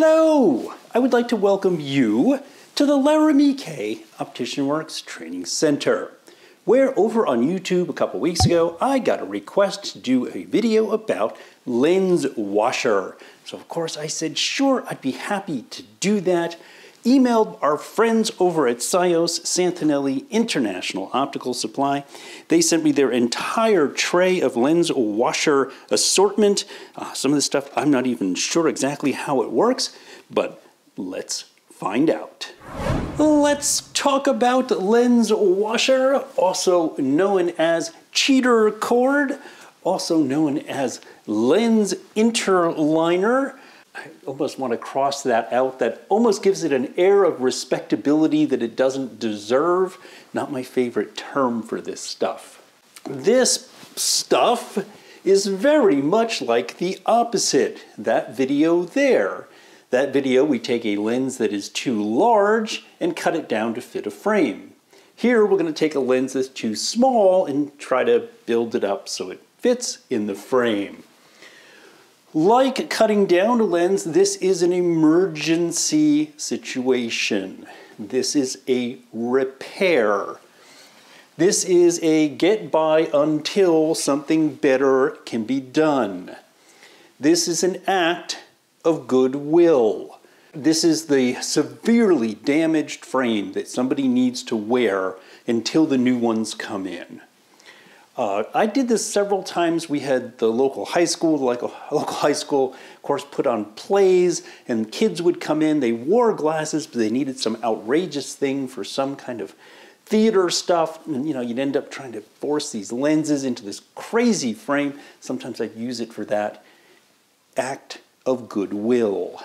Hello! I would like to welcome you to the Laramy-K Optician Works Training Center, where over on YouTube a couple weeks ago, I got a request to do a video about lens washer. So of course I said, sure, I'd be happy to do that. Emailed our friends over at Santanelli International Optical Supply. They sent me their entire tray of lens washer assortment. Some of this stuff, I'm not even sure exactly how it works, but let's find out. Let's talk about lens washer, also known as cheater cord, also known as lens interliner. I almost want to cross that out. That almost gives it an air of respectability that it doesn't deserve. Not my favorite term for this stuff. This stuff is very much like the opposite. That video there. That video, we take a lens that is too large and cut it down to fit a frame. Here we're going to take a lens that's too small and try to build it up so it fits in the frame. Like cutting down a lens, this is an emergency situation. This is a repair. This is a get by until something better can be done. This is an act of goodwill. This is the severely damaged frame that somebody needs to wear until the new ones come in. I did this several times. We had the local high school, of course, put on plays, and kids would come in. They wore glasses, but they needed some outrageous thing for some kind of theater stuff. And you'd end up trying to force these lenses into this crazy frame. Sometimes I'd use it for that act of goodwill.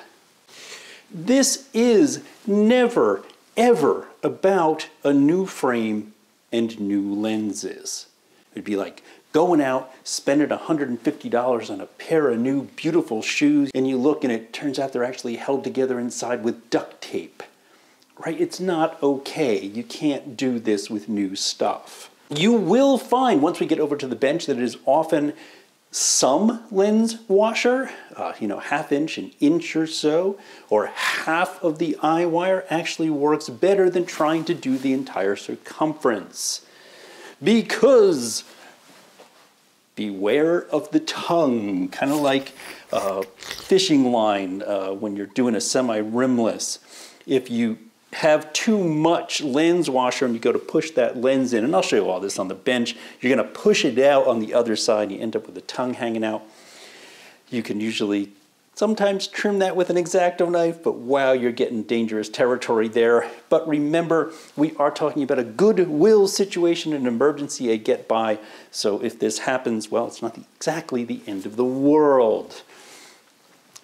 This is never, ever about a new frame and new lenses. It'd be like going out, spending $150 on a pair of new beautiful shoes, and you look and it turns out they're actually held together inside with duct tape. Right? It's not okay. You can't do this with new stuff. You will find, once we get over to the bench, that it is often some lens washer, ½ inch, an inch or so, or half of the eye wire actually works better than trying to do the entire circumference. Because beware of the tongue, kind of like a fishing line when you're doing a semi-rimless. If you have too much lens washer and you go to push that lens in, and I'll show you all this on the bench, you're going to push it out on the other side and you end up with the tongue hanging out. You can usually sometimes trim that with an X-Acto knife, but wow, you're getting dangerous territory there. But remember, we are talking about a goodwill situation, an emergency, a get by. So if this happens, well, it's not exactly the end of the world.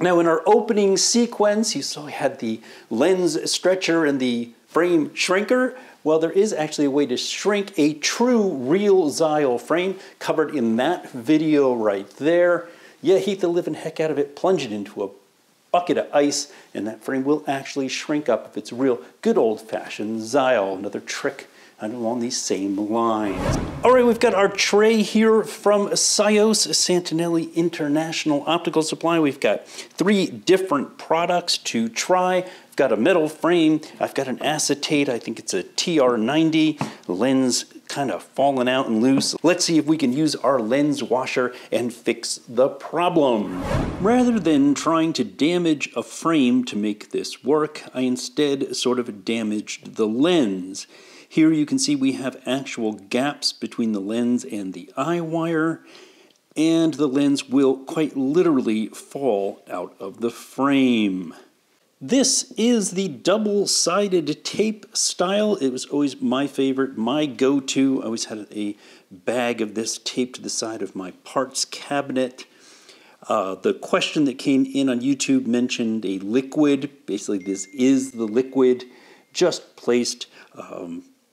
Now in our opening sequence, you saw we had the lens stretcher and the frame shrinker. Well, there is actually a way to shrink a true real Zyle frame covered in that video right there. Yeah, heat the living heck out of it, plunge it into a bucket of ice, and that frame will actually shrink up if it's real good old-fashioned Zyle. Another trick along these same lines. All right, we've got our tray here from Santanelli International Optical Supply. We've got 3 different products to try. I've got a metal frame. I've got an acetate. I think it's a TR90 lens, kind of falling out and loose. Let's see if we can use our lens washer and fix the problem. Rather than trying to damage a frame to make this work, I instead sort of damaged the lens. Here you can see we have actual gaps between the lens and the eye wire, and the lens will quite literally fall out of the frame. This is the double-sided tape style. It was always my favorite, my go-to. I always had a bag of this taped to the side of my parts cabinet. The question that came in on YouTube mentioned a liquid. Basically, this is the liquid, just placed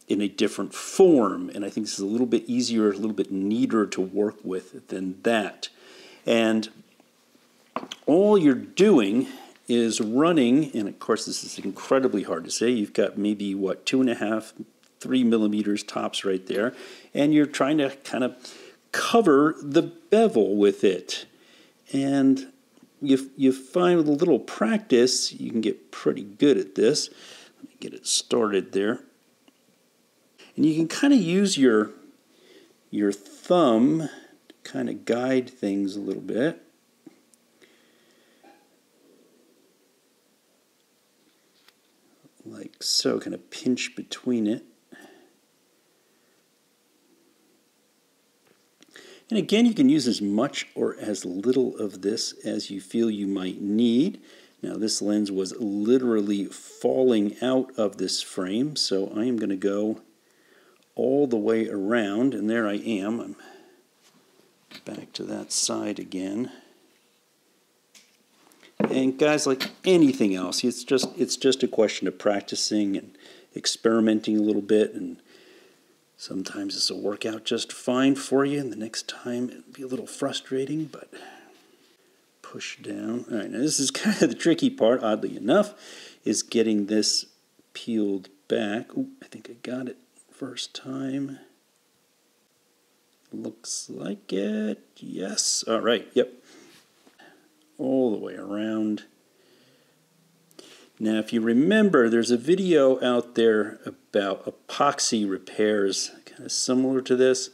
in a different form. And I think this is a little bit easier, a little bit neater to work with than that. And all you're doing is running, and of course this is incredibly hard to say, you've got maybe, what, 2.5, 3 millimeters tops right there, and you're trying to kind of cover the bevel with it. And you find with a little practice, you can get pretty good at this. Let me get it started there. And you can kind of use your thumb to kind of guide things a little bit. Like so, kind of pinch between it. And again, you can use as much or as little of this as you feel you might need. Now this lens was literally falling out of this frame, so I am going to go all the way around, and there I am. I'm back to that side again. And guys, like anything else, it's just a question of practicing and experimenting a little bit, and sometimes this will work out just fine for you, and the next time it'll be a little frustrating, but push down. All right, now this is kind of the tricky part, oddly enough, is getting this peeled back. Ooh, I think I got it first time. Looks like it. Yes. All right, yep. All the way around. Now, if you remember, there's a video out there about epoxy repairs, kind of similar to this,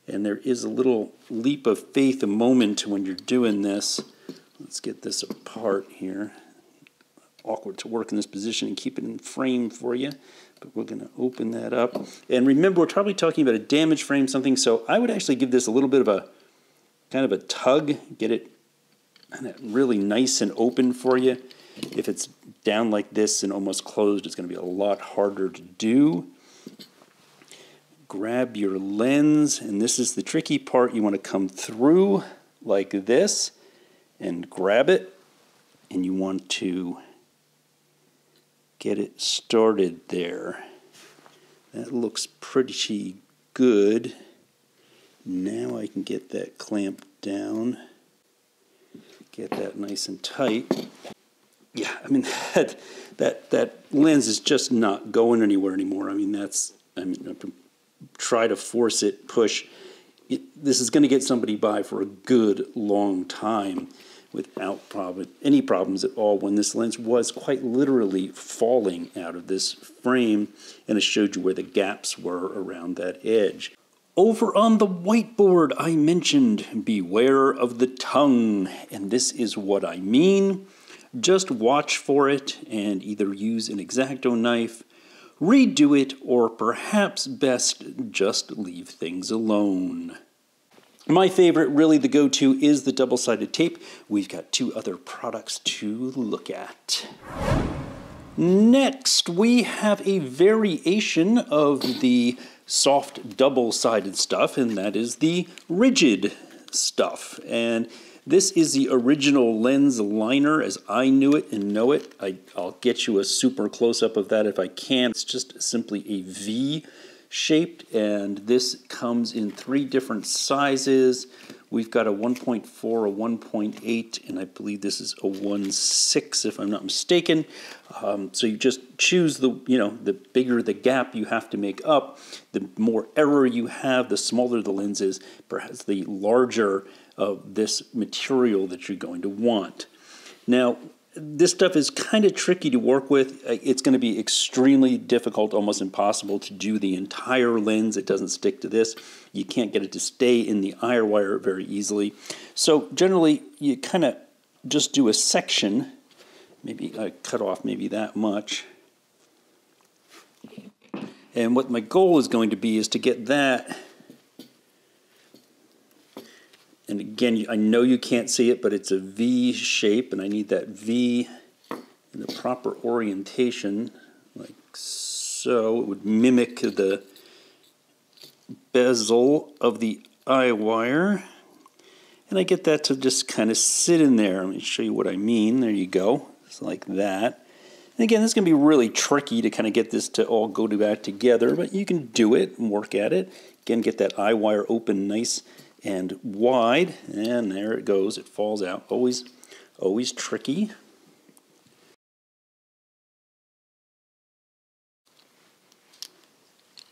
and there is a little leap of faith, a moment when you're doing this. Let's get this apart here. Awkward to work in this position and keep it in frame for you, but we're going to open that up. And remember, we're probably talking about a damaged frame, something, so I would actually give this a little bit of a kind of a tug, get it kind of really nice and open for you. If it's down like this and almost closed, it's going to be a lot harder to do. Grab your lens, and this is the tricky part. You want to come through like this and grab it, and you want to get it started there. That looks pretty good. Now I can get that clamped down, get that nice and tight. Yeah, I mean, that lens is just not going anywhere anymore. I mean, try to force it, push. This is going to get somebody by for a good long time without any problems at all, when this lens was quite literally falling out of this frame, and it showed you where the gaps were around that edge. Over on the whiteboard, I mentioned beware of the tongue, and this is what I mean. Just watch for it and either use an X-Acto knife, redo it, or perhaps best just leave things alone. My favorite, really the go-to, is the double-sided tape. We've got two other products to look at. Next, we have a variation of the soft double-sided stuff, and that is the rigid stuff. And this is the original lens liner as I knew it and know it. I'll get you a super close-up of that if I can. It's just simply a V-shaped, and this comes in 3 different sizes. We've got a 1.4, a 1.8, and I believe this is a 1.6 if I'm not mistaken. So you just choose the bigger the gap you have to make up, the more error you have, the smaller the lens is, perhaps the larger of this material that you're going to want. Now, this stuff is kind of tricky to work with. It's going to be extremely difficult, almost impossible to do the entire lens. It doesn't stick to this. You can't get it to stay in the eye wire very easily. So generally, you kind of just do a section. Maybe I cut off maybe that much. And what my goal is going to be is to get that. And again, I know you can't see it, but it's a V shape, and I need that V in the proper orientation, like so. It would mimic the bezel of the eye wire. And I get that to just kind of sit in there. Let me show you what I mean. There you go. It's like that. And again, this is going to be really tricky to kind of get this to all go back together, but you can do it and work at it. Again, get that eye wire open nice and wide, and there it goes. It falls out. Always tricky.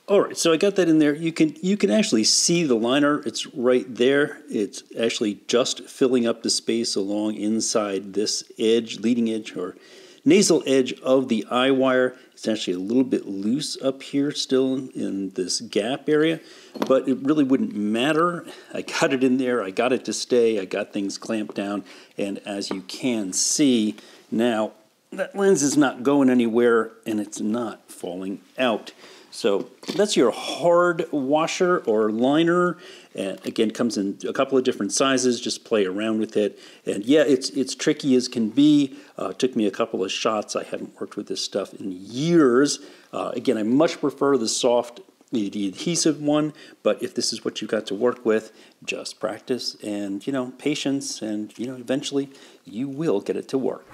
All right, so I got that in there. You can actually see the liner. It's right there. It's actually just filling up the space along inside this edge, leading edge or nasal edge of the eye wire. It's actually a little bit loose up here still in this gap area, but it really wouldn't matter. I got it in there. I got it to stay. I got things clamped down, and as you can see now, that lens is not going anywhere and it's not falling out. So that's your hard washer or liner. And again, comes in a couple of different sizes. Just play around with it. And yeah, it's tricky as can be. It took me a couple of shots. I haven't worked with this stuff in years. Again, I much prefer the soft, the adhesive one. But if this is what you got to work with, just practice and, patience. And, eventually you will get it to work.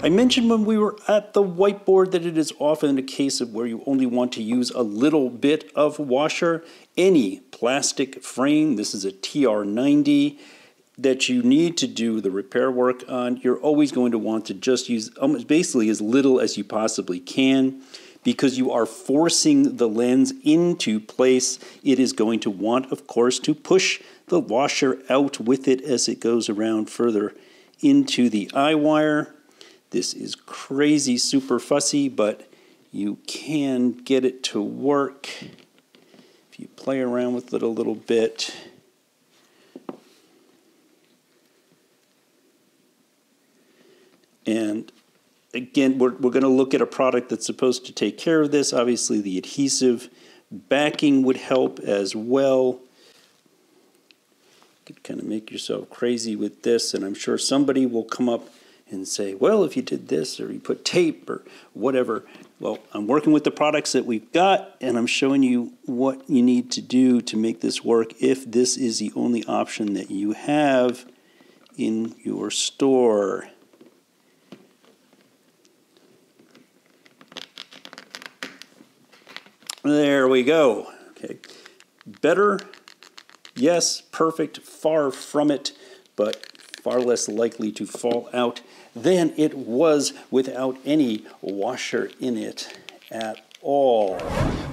I mentioned when we were at the whiteboard that it is often a case of where you only want to use a little bit of washer. Any plastic frame, this is a TR90, that you need to do the repair work on, you're always going to want to just use almost basically as little as you possibly can, because you are forcing the lens into place. It is going to want, of course, to push the washer out with it as it goes around further into the eye wire. This is crazy super fussy, but you can get it to work if you play around with it a little bit. And again, we're going to look at a product that's supposed to take care of this. Obviously, the adhesive backing would help as well. You could kind of make yourself crazy with this, and I'm sure somebody will come up and say, well, if you did this or you put tape or whatever. Well, I'm working with the products that we've got, and I'm showing you what you need to do to make this work if this is the only option that you have in your store. There we go. Okay. Better? Yes. Perfect. Far from it, but far less likely to fall out than it was without any washer in it at all.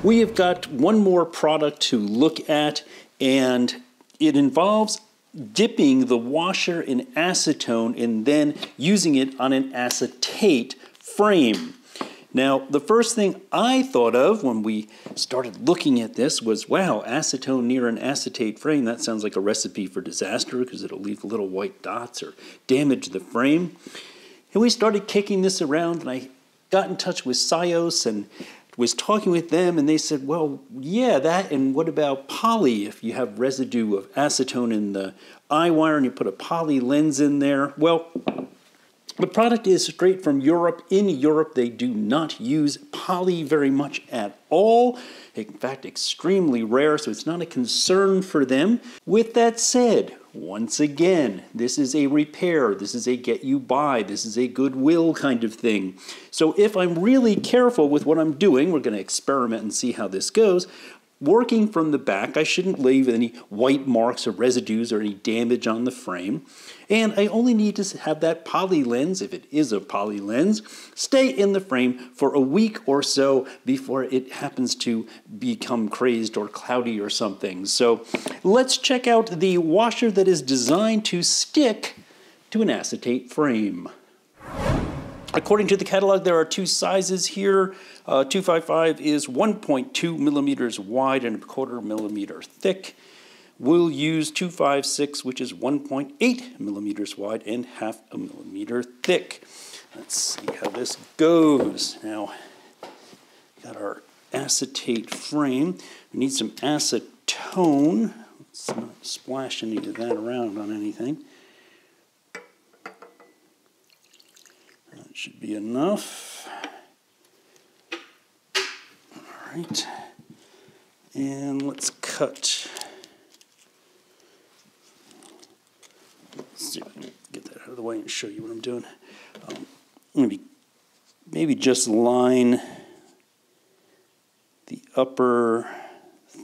We have got one more product to look at, and it involves dipping the washer in acetone and then using it on an acetate frame. Now, the first thing I thought of when we started looking at this was, wow, acetone near an acetate frame, that sounds like a recipe for disaster because it'll leave little white dots or damage the frame. And we started kicking this around, and I got in touch with Sios and was talking with them, and they said, well, yeah, that, and what about poly? If you have residue of acetone in the eye wire and you put a poly lens in there, well, the product is straight from Europe. In Europe, they do not use poly very much at all. In fact, extremely rare, so it's not a concern for them. With that said, once again, this is a repair. This is a get you by. This is a goodwill kind of thing. So if I'm really careful with what I'm doing, we're going to experiment and see how this goes. Working from the back, I shouldn't leave any white marks or residues or any damage on the frame. And I only need to have that poly lens, if it is a poly lens, stay in the frame for a week or so before it happens to become crazed or cloudy or something. So let's check out the washer that is designed to stick to an acetate frame. According to the catalog, there are two sizes here. 255 is 1.2 millimeters wide and 1/4 millimeter thick. We'll use 256, which is 1.8 millimeters wide and 1/2 millimeter thick. Let's see how this goes. Now, got our acetate frame. We need some acetone. Let's not splash any of that around on anything. That should be enough. All right. And let's cut. Let's see if I can get that out of the way and show you what I'm doing. Maybe just line the upper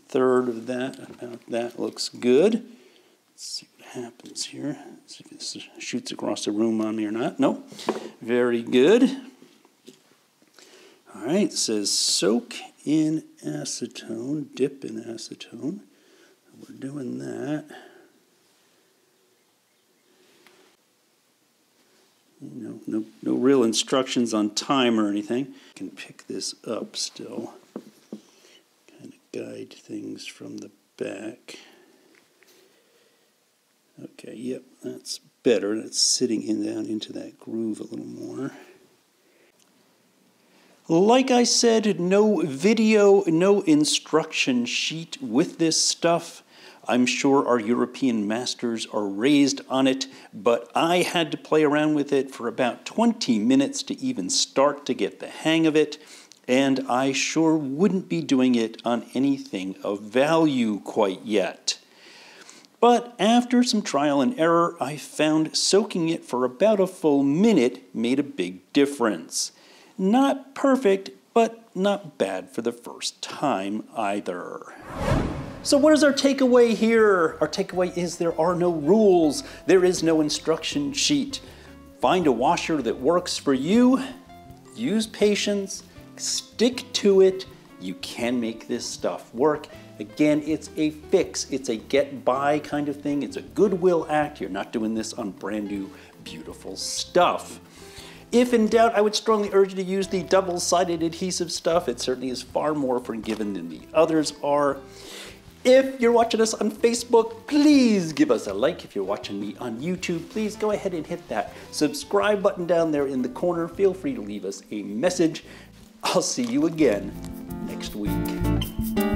third of that. About that looks good. Let's see what happens here. Let's see if this shoots across the room on me or not. No. Very good. All right, it says soak in acetone, dip in acetone. We're doing that. You know, no real instructions on time or anything. You can pick this up still. Kind of guide things from the back. Okay, yep, that's better. That's sitting down into that groove a little more. Like I said, no video, no instruction sheet with this stuff. I'm sure our European masters are raised on it, but I had to play around with it for about 20 minutes to even start to get the hang of it, and I sure wouldn't be doing it on anything of value quite yet. But after some trial and error, I found soaking it for about a full minute made a big difference. Not perfect, but not bad for the first time either. So what is our takeaway here? Our takeaway is there are no rules. There is no instruction sheet. Find a washer that works for you. Use patience. Stick to it. You can make this stuff work. Again, it's a fix. It's a get by kind of thing. It's a goodwill act. You're not doing this on brand new, beautiful stuff. If in doubt, I would strongly urge you to use the double-sided adhesive stuff. It certainly is far more forgiving than the others are. If you're watching us on Facebook, please give us a like. If you're watching me on YouTube, please go ahead and hit that subscribe button down there in the corner. Feel free to leave us a message. I'll see you again next week.